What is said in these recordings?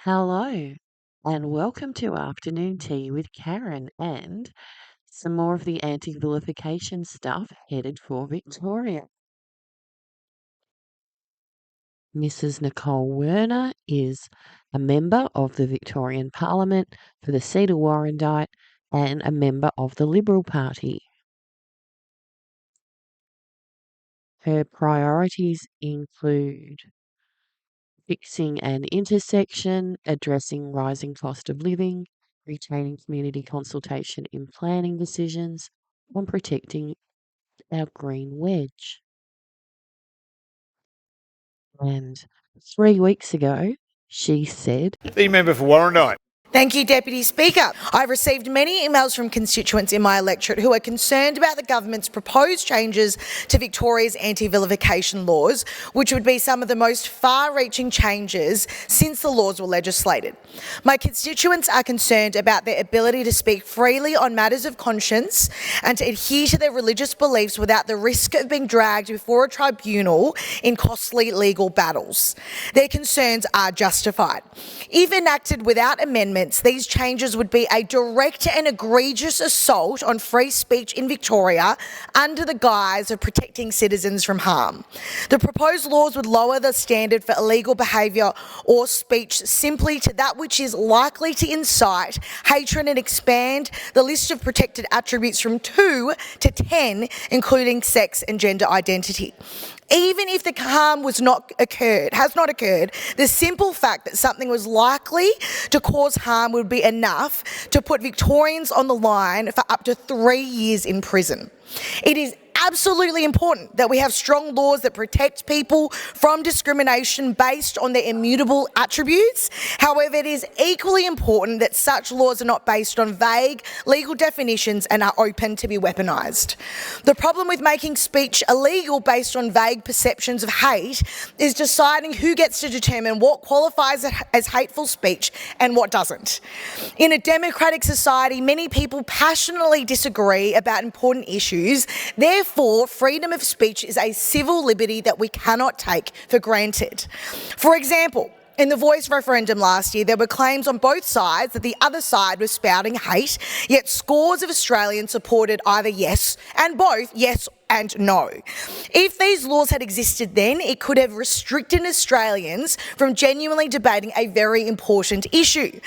Hello, and welcome to Afternoon Tea with Karen and some more of the anti-vilification stuff headed for Victoria. Mrs. Nicole Werner is a member of the Victorian Parliament for the seat of Warrandyte and a member of the Liberal Party. Her priorities include fixing an intersection, addressing rising cost of living, retaining community consultation in planning decisions, and protecting our green wedge. And 3 weeks ago, she said, The member for Warrandyte. Thank you, Deputy Speaker. I've received many emails from constituents in my electorate who are concerned about the government's proposed changes to Victoria's anti-vilification laws, which would be some of the most far-reaching changes since the laws were legislated. My constituents are concerned about their ability to speak freely on matters of conscience and to adhere to their religious beliefs without the risk of being dragged before a tribunal in costly legal battles. Their concerns are justified. If enacted without amendment, these changes would be a direct and egregious assault on free speech in Victoria under the guise of protecting citizens from harm. The proposed laws would lower the standard for illegal behaviour or speech simply to that which is likely to incite hatred and expand the list of protected attributes from 2 to 10, including sex and gender identity. Even if the harm has not occurred, the simple fact that something was likely to cause harm would be enough to put Victorians on the line for up to 3 years in prison. It is absolutely important that we have strong laws that protect people from discrimination based on their immutable attributes. However, it is equally important that such laws are not based on vague legal definitions and are open to be weaponised. The problem with making speech illegal based on vague perceptions of hate is deciding who gets to determine what qualifies as hateful speech and what doesn't. In a democratic society, many people passionately disagree about important issues. Therefore, freedom of speech is a civil liberty that we cannot take for granted. For example, in the Voice referendum last year, there were claims on both sides that the other side was spouting hate, yet scores of Australians supported either yes and both yes and no. If these laws had existed then, it could have restricted Australians from genuinely debating a very important issue.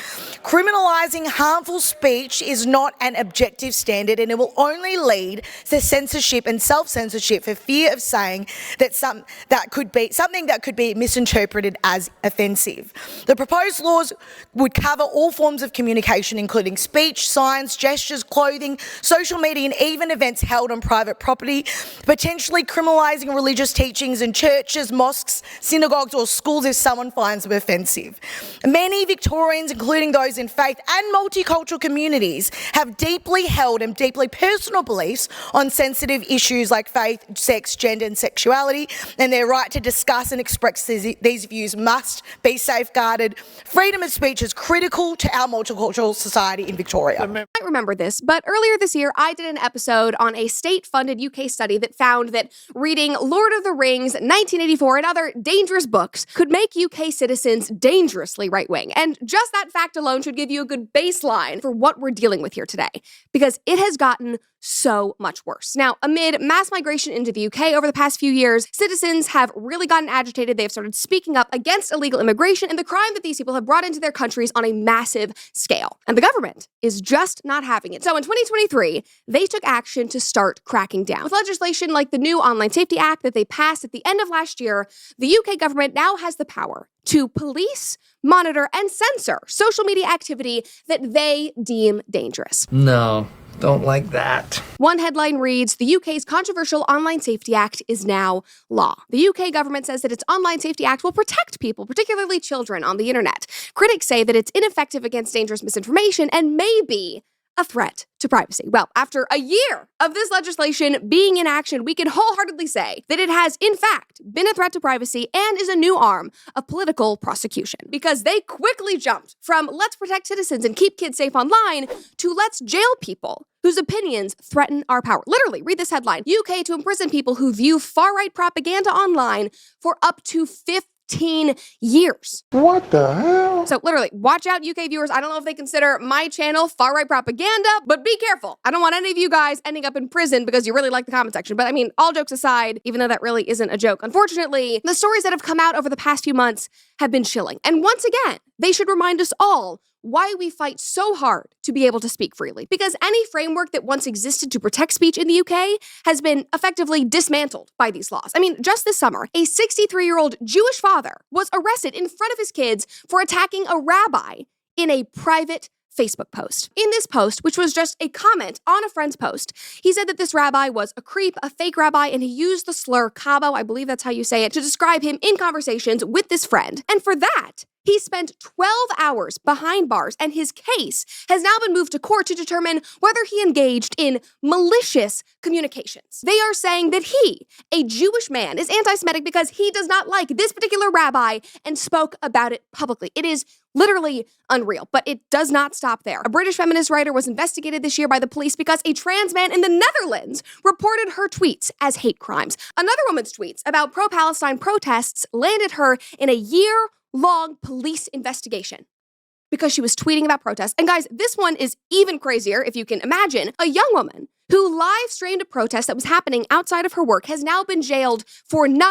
Criminalising harmful speech is not an objective standard, and it will only lead to censorship and self-censorship for fear of saying that something that could be misinterpreted as offensive. The proposed laws would cover all forms of communication, including speech, signs, gestures, clothing, social media, and even events held on private property, potentially criminalising religious teachings in churches, mosques, synagogues or schools if someone finds them offensive. Many Victorians, including those in faith and multicultural communities, have deeply held and deeply personal beliefs on sensitive issues like faith, sex, gender and sexuality, and their right to discuss and express these views must be safeguarded. Freedom of speech is critical to our multicultural society in Victoria. I might remember this, but earlier this year, I did an episode on a state-funded UK study that found that reading Lord of the Rings, 1984, and other dangerous books could make UK citizens dangerously right-wing. And just that fact alone should give you a good baseline for what we're dealing with here today, because it has gotten so much worse. Now, amid mass migration into the UK over the past few years, citizens have really gotten agitated. They have started speaking up against illegal immigration and the crime that these people have brought into their countries on a massive scale. And the government is just not having it. So in 2023, they took action to start cracking down. With legislation like the new Online Safety Act that they passed at the end of last year, the UK government now has the power to police, monitor, and censor social media activity that they deem dangerous. No, don't like that. One headline reads, the UK's controversial Online Safety Act is now law. The UK government says that its Online Safety Act will protect people, particularly children, on the internet. Critics say that it's ineffective against dangerous misinformation and may be a threat to privacy. Well, after a year of this legislation being in action, we can wholeheartedly say that it has, in fact, been a threat to privacy and is a new arm of political prosecution, because they quickly jumped from let's protect citizens and keep kids safe online to let's jail people whose opinions threaten our power. Literally, read this headline. UK to imprison people who view far-right propaganda online for up to 15 years. What the hell? So literally, watch out, UK viewers. I don't know if they consider my channel far-right propaganda, but be careful. I don't want any of you guys ending up in prison because you really like the comment section. But I mean, all jokes aside, even though that really isn't a joke, unfortunately, the stories that have come out over the past few months have been chilling. And once again, they should remind us all why we fight so hard to be able to speak freely. Because any framework that once existed to protect speech in the UK has been effectively dismantled by these laws. I mean, just this summer, a 63-year-old Jewish father was arrested in front of his kids for attacking a rabbi in a private Facebook post. In this post, which was just a comment on a friend's post, he said that this rabbi was a creep, a fake rabbi, and he used the slur Cabo, I believe that's how you say it, to describe him in conversations with this friend. And for that, he spent 12 hours behind bars, and his case has now been moved to court to determine whether he engaged in malicious communications. They are saying that he, a Jewish man, is anti-Semitic because he does not like this particular rabbi and spoke about it publicly. It is literally unreal, but it does not stop there. A British feminist writer was investigated this year by the police because a trans man in the Netherlands reported her tweets as hate crimes. Another woman's tweets about pro-Palestine protests landed her in a year-long police investigation because she was tweeting about protests. And guys, this one is even crazier, if you can imagine. A young woman who live streamed a protest that was happening outside of her work has now been jailed for 9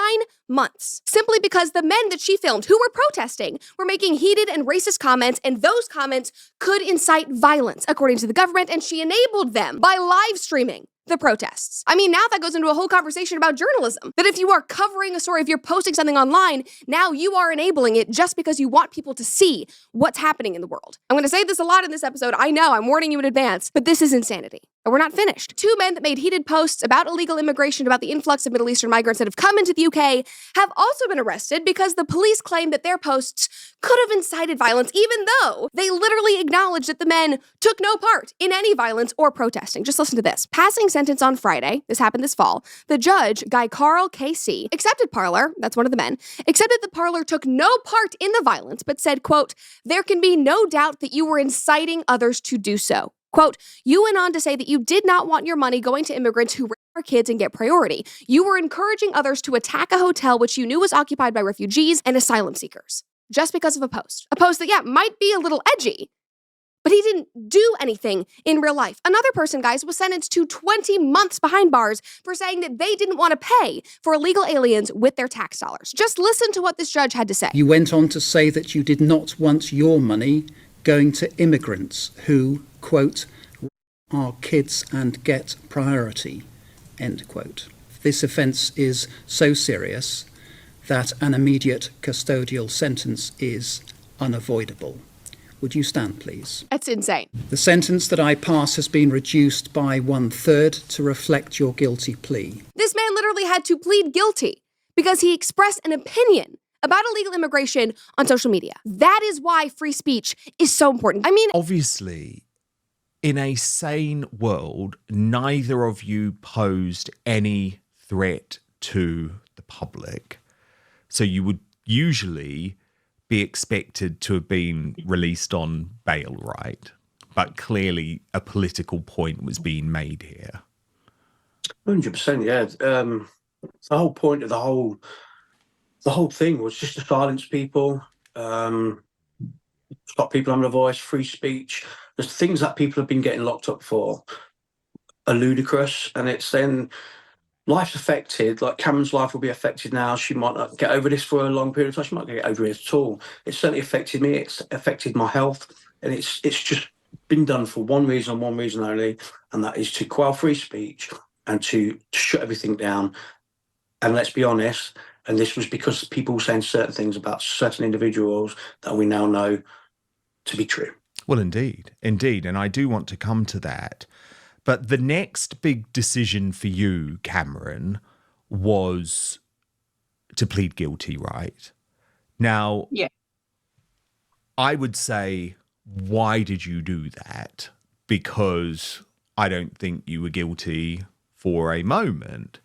months, simply because the men that she filmed who were protesting were making heated and racist comments, and those comments could incite violence, according to the government, and she enabled them by live streaming the protests. I mean, now that goes into a whole conversation about journalism, that if you are covering a story, if you're posting something online, now you are enabling it just because you want people to see what's happening in the world. I'm going to say this a lot in this episode. I know, I'm warning you in advance, but this is insanity. And we're not finished. 2 men that made heated posts about illegal immigration, about the influx of Middle Eastern migrants that have come into the UK, have also been arrested because the police claim that their posts could have incited violence, even though they literally acknowledged that the men took no part in any violence or protesting. Just listen to this. Passing sentence on Friday, this happened this fall, the judge, Guy Carl KC, accepted Parler, that's one of the men, accepted that Parler took no part in the violence, but said, quote, "There can be no doubt that you were inciting others to do so." Quote, "You went on to say that you did not want your money going to immigrants who rape our kids and get priority. You were encouraging others to attack a hotel which you knew was occupied by refugees and asylum seekers." Just because of a post. A post that, yeah, might be a little edgy, but he didn't do anything in real life. Another person, guys, was sentenced to 20 months behind bars for saying that they didn't want to pay for illegal aliens with their tax dollars. Just listen to what this judge had to say. You went on to say that you did not want your money going to immigrants who, quote, "our kids and get priority," end quote. This offence is so serious that an immediate custodial sentence is unavoidable. Would you stand, please? That's insane. The sentence that I pass has been reduced by 1/3 to reflect your guilty plea. This man literally had to plead guilty because he expressed an opinion about illegal immigration on social media. That is why free speech is so important. I mean, obviously, in a sane world, neither of you posed any threat to the public. So you would usually be expected to have been released on bail, right? But clearly a political point was being made here. 100%, yeah. The whole point of the whole thing was just to silence people, stop people having a voice, free speech. The things that people have been getting locked up for are ludicrous, and it's then life's affected. Like Cameron's life will be affected now. She might not get over this for a long period of time. She might not get over it at all. It's certainly affected me. It's affected my health, and it's just been done for one reason only, and that is to quell free speech and to shut everything down. And let's be honest, and this was because people were saying certain things about certain individuals that we now know to be true. Well, indeed. And I do want to come to that. But the next big decision for you, Cameron, was to plead guilty, right? Now, yeah. I would say, why did you do that? Because I don't think you were guilty for a moment.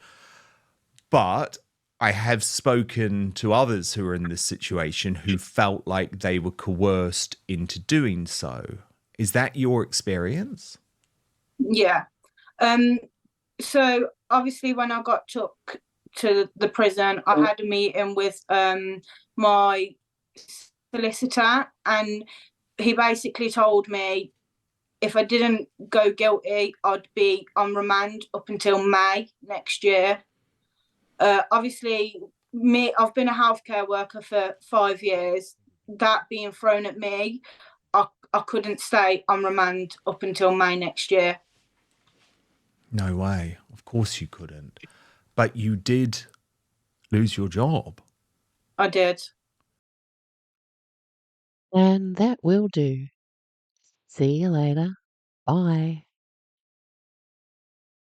But I have spoken to others who are in this situation who felt like they were coerced into doing so. Is that your experience? Yeah. So obviously when I got took to the prison, I had a meeting with my solicitor, and he basically told me if I didn't go guilty, I'd be on remand up until May next year. Obviously, I've been a healthcare worker for 5 years. That being thrown at me, I couldn't stay on remand up until May next year. No way. Of course you couldn't. But you did lose your job. I did. And that will do. See you later. Bye.